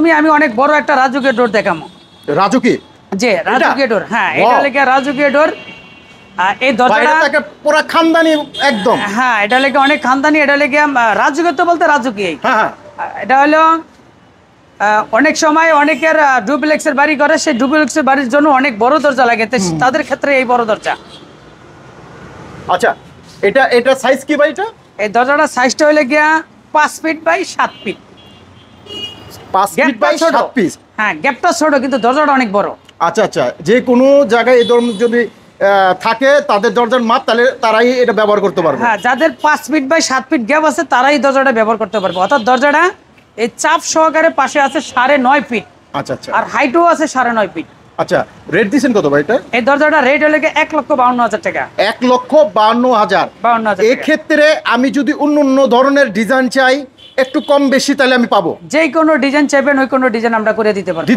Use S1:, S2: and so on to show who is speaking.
S1: প্রথমে আমি অনেক বড় একটা রাজকীয় ডোর দেখাবো।
S2: রাজকীয়?
S1: জি, রাজকীয় ডোর। হ্যাঁ, এটা লেগে রাজকীয় ডোর। এই দরজাটা
S2: পুরো খানদানি একদম।
S1: হ্যাঁ, এটা লেগে অনেক খানদানি। এটা লেগে রাজকীয় তো বলতে রাজকীয়।
S2: হ্যাঁ,
S1: এটা হলো অনেক সময় অনেকের ডুপ্লেক্সের বাড়ি করে, সেই ডুপ্লেক্সের বাড়ির জন্য অনেক বড় দরজা লাগে, তাদের ক্ষেত্রে এই বড় দরজা।
S2: আচ্ছা, এটা সাইজ কি ভাই? এটা
S1: এই দরজাটা সাইজটা হলে গিয়া 5 feet by 7 feet.
S2: 5 feet by 7 feet.
S1: হ্যাঁ, গ্যাপটা ছোট কিন্তু দরজাটা অনেক বড়।
S2: আচ্ছা আচ্ছা, যে কোনো জায়গায় এই ধরনের যদি থাকে তাদের দরজার মাপ, তাহলে তারাই এটা ব্যবহার করতে পারবে।
S1: হ্যাঁ, যাদের 5 ফিট বাই 7 ফিট গ্যাপ আছে তারাই দরজাটা ব্যবহার করতে পারবে। অর্থাৎ দরজাটা এই চাপ সহকারে পাশে আছে 9.5 ফিট।
S2: আচ্ছা আচ্ছা,
S1: আর হাইটও আছে 9.5 ফিট।
S2: আচ্ছা, রেট দিচ্ছেন কত ভাই এটা?
S1: এই দরজাটা রেট হলে 1,52,000 টাকা।
S2: 1,52,000। এক্ষেত্রে আমি যদি অন্য ধরনের ডিজাইন চাই, একটু কম বেশি, তাহলে আমি পাবো?
S1: যে কোনো ডিজাইন চাইবেন ওই কোনো ডিজাইন আমরা করে দিতে পারবো।